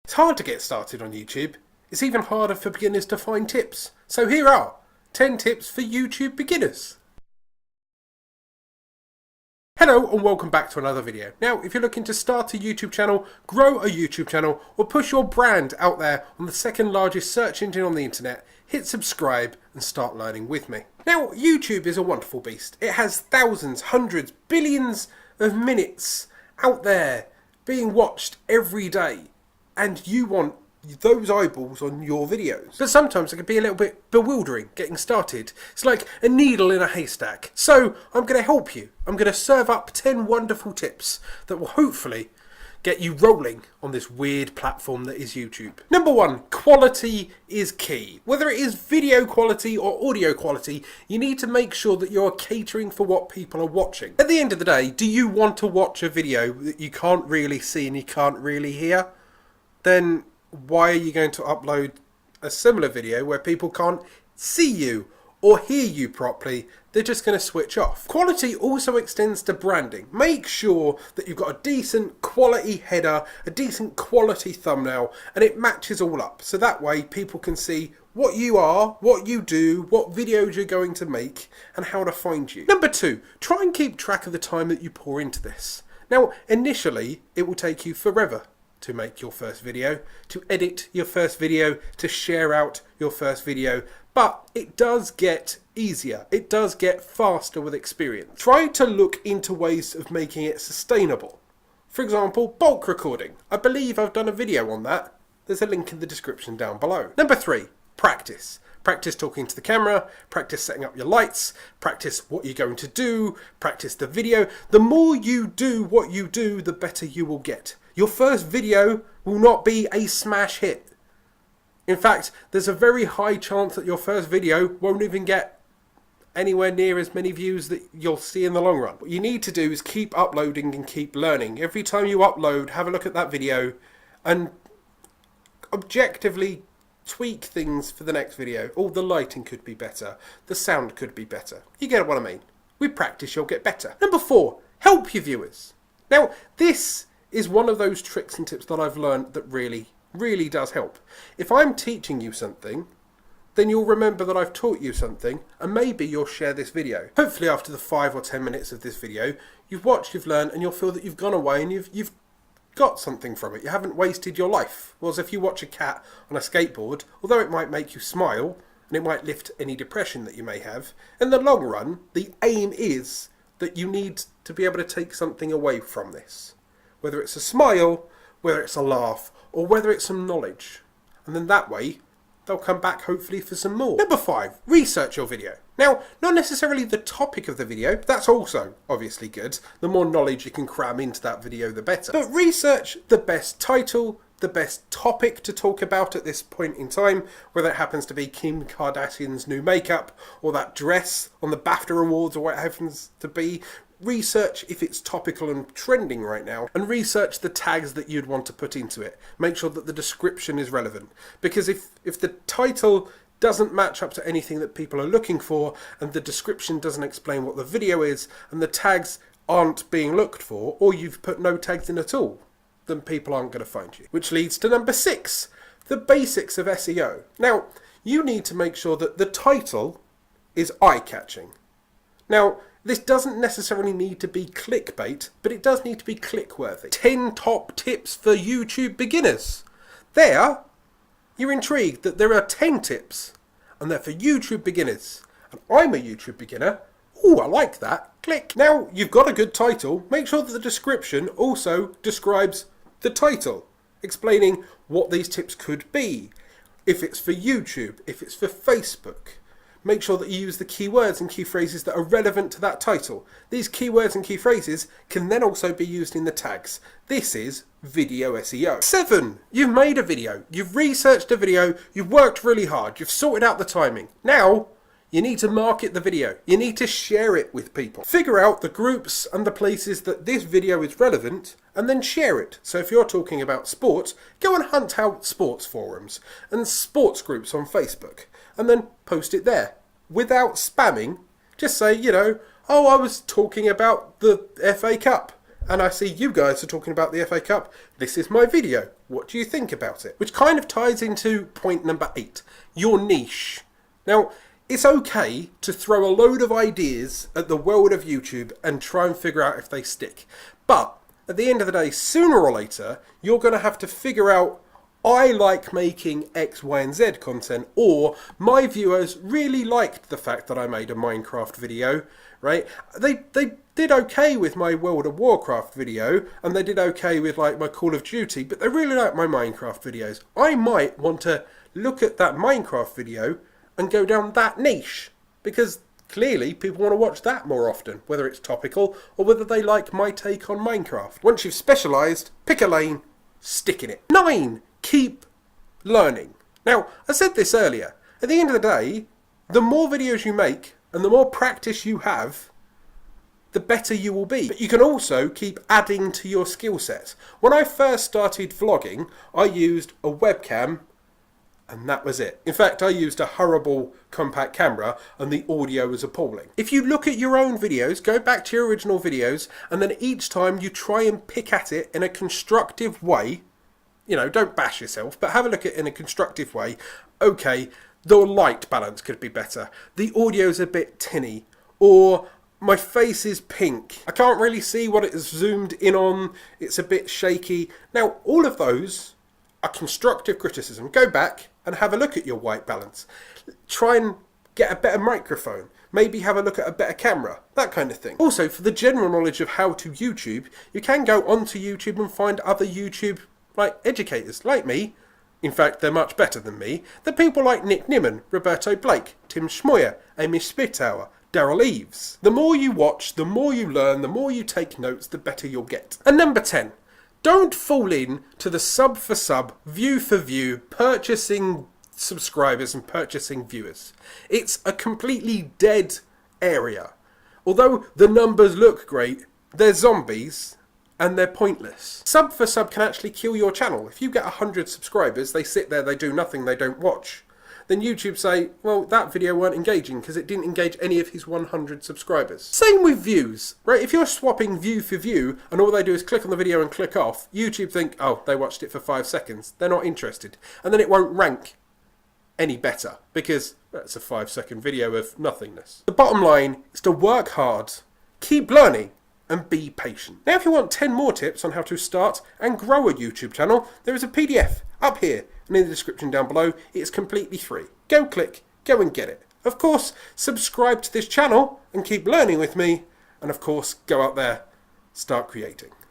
It's hard to get started on YouTube. It's even harder for beginners to find tips. So here are 10 tips for YouTube beginners. Hello and welcome back to another video. Now, if you're looking to start a YouTube channel, grow a YouTube channel, or push your brand out there on the second largest search engine on the internet, hit subscribe and start learning with me. Now, YouTube is a wonderful beast. It has thousands, hundreds, billions of minutes out there being watched every day, and you want those eyeballs on your videos. But sometimes it can be a little bit bewildering getting started. It's like a needle in a haystack. So I'm going to help you. I'm going to serve up 10 wonderful tips that will hopefully get you rolling on this weird platform that is YouTube. Number 1, quality is key. Whether it is video quality or audio quality, you need to make sure that you're catering for what people are watching. At the end of the day, do you want to watch a video that you can't really see and you can't really hear? Then why are you going to upload a similar video where people can't see you or hear you properly? They're just going to switch off. Quality also extends to branding. Make sure that you've got a decent quality header, a decent quality thumbnail, and it matches all up. So that way people can see what you are, what you do, what videos you're going to make, and how to find you. Number 2, try and keep track of the time that you pour into this. Now, initially, it will take you forever to make your first video, to edit your first video, to share out your first video, but it does get easier. It does get faster with experience. Try to look into ways of making it sustainable. For example, bulk recording. I believe I've done a video on that. There's a link in the description down below. Number 3, practice. Practice talking to the camera, practice setting up your lights, practice what you're going to do, practice the video. The more you do what you do, the better you will get. Your first video will not be a smash hit. In fact, there's a very high chance that your first video won't even get anywhere near as many views that you'll see in the long run. What you need to do is keep uploading and keep learning. Every time you upload, have a look at that video and objectively tweak things for the next video. Oh, the lighting could be better. The sound could be better. You get what I mean. With practice, you'll get better. Number 4, help your viewers. Now, this is one of those tricks and tips that I've learned that really does help. If I'm teaching you something, then you'll remember that I've taught you something, and maybe you'll share this video. Hopefully after the 5 or 10 minutes of this video, you've watched, you've learned, and you'll feel that you've gone away and you've got something from it. You haven't wasted your life. Whereas if you watch a cat on a skateboard, although it might make you smile, and it might lift any depression that you may have, in the long run, the aim is that you need to be able to take something away from this. Whether it's a smile, whether it's a laugh, or whether it's some knowledge. And then that way, they'll come back hopefully for some more. Number 5, research your video. Now, not necessarily the topic of the video, that's also obviously good. The more knowledge you can cram into that video, the better. But research the best title, the best topic to talk about at this point in time, whether it happens to be Kim Kardashian's new makeup, or that dress on the BAFTA Awards, or what it happens to be. Research if it's topical and trending right now, and research the tags that you'd want to put into it. Make sure that the description is relevant, because if the title doesn't match up to anything that people are looking for, and the description doesn't explain what the video is, and the tags aren't being looked for, or you've put no tags in at all, then people aren't going to find you. Which leads to number 6, the basics of SEO. Now, you need to make sure that the title is eye-catching. Now, this doesn't necessarily need to be clickbait, but it does need to be click-worthy. 10 top tips for YouTube beginners. There, you're intrigued that there are 10 tips, and they're for YouTube beginners. And I'm a YouTube beginner. Ooh, I like that. Click. Now, you've got a good title. Make sure that the description also describes the title, explaining what these tips could be. If it's for YouTube, if it's for Facebook. Make sure that you use the keywords and key phrases that are relevant to that title. These keywords and key phrases can then also be used in the tags. This is video SEO. 7, you've made a video. You've researched a video. You've worked really hard. You've sorted out the timing. Now, you need to market the video. You need to share it with people. Figure out the groups and the places that this video is relevant, and then share it. So if you're talking about sports, go and hunt out sports forums and sports groups on Facebook, and then post it there. Without spamming, just say, oh, I was talking about the FA Cup. and I see you guys are talking about the FA Cup. This is my video. What do you think about it? Which kind of ties into point number 8, your niche. Now, it's okay to throw a load of ideas at the world of YouTube and try and figure out if they stick. But at the end of the day, sooner or later, you're going to have to figure out, I like making X, Y, and Z content, or my viewers really liked the fact that I made a Minecraft video, right? They did okay with my World of Warcraft video, and they did okay with like my Call of Duty, but they really like my Minecraft videos. I might want to look at that Minecraft video and go down that niche, because clearly people want to watch that more often, whether it's topical or whether they like my take on Minecraft. Once you've specialised, pick a lane, stick in it. 9. Keep learning. Now, I said this earlier, at the end of the day, the more videos you make and the more practice you have, the better you will be. But you can also keep adding to your skill set. When I first started vlogging, I used a webcam and that was it. In fact, I used a horrible compact camera and the audio was appalling. If you look at your own videos, go back to your original videos, and then each time you try and pick at it in a constructive way, you know, don't bash yourself, but have a look at it in a constructive way. Okay, the light balance could be better. The audio's a bit tinny. Or my face is pink. I can't really see what it is zoomed in on. It's a bit shaky. Now, all of those are constructive criticism. Go back and have a look at your white balance. Try and get a better microphone. Maybe have a look at a better camera. That kind of thing. Also, for the general knowledge of how to YouTube, you can go onto YouTube and find other YouTube educators like me. In fact, they're much better than me. They're people like Nick Nimmin, Roberto Blake, Tim Schmoyer, Amy Spitauer, Daryl Eves. The more you watch, the more you learn, the more you take notes, the better you'll get. And number 10. Don't fall in to the sub for sub, view for view, purchasing subscribers and purchasing viewers. It's a completely dead area. Although the numbers look great, they're zombies and they're pointless. Sub for sub can actually kill your channel. If you get 100 subscribers, they sit there, they do nothing, they don't watch. Then YouTube say, well, that video weren't engaging because it didn't engage any of his 100 subscribers. Same with views, right? If you're swapping view for view and all they do is click on the video and click off, YouTube think, oh, they watched it for 5 seconds. They're not interested. And then it won't rank any better because that's a 5-second video of nothingness. The bottom line is to work hard, keep learning, and be patient. Now, if you want 10 more tips on how to start and grow a YouTube channel, there is a PDF up here and in the description down below. It's completely free. Go click, go and get it. Of course, subscribe to this channel and keep learning with me. And of course, go out there, start creating.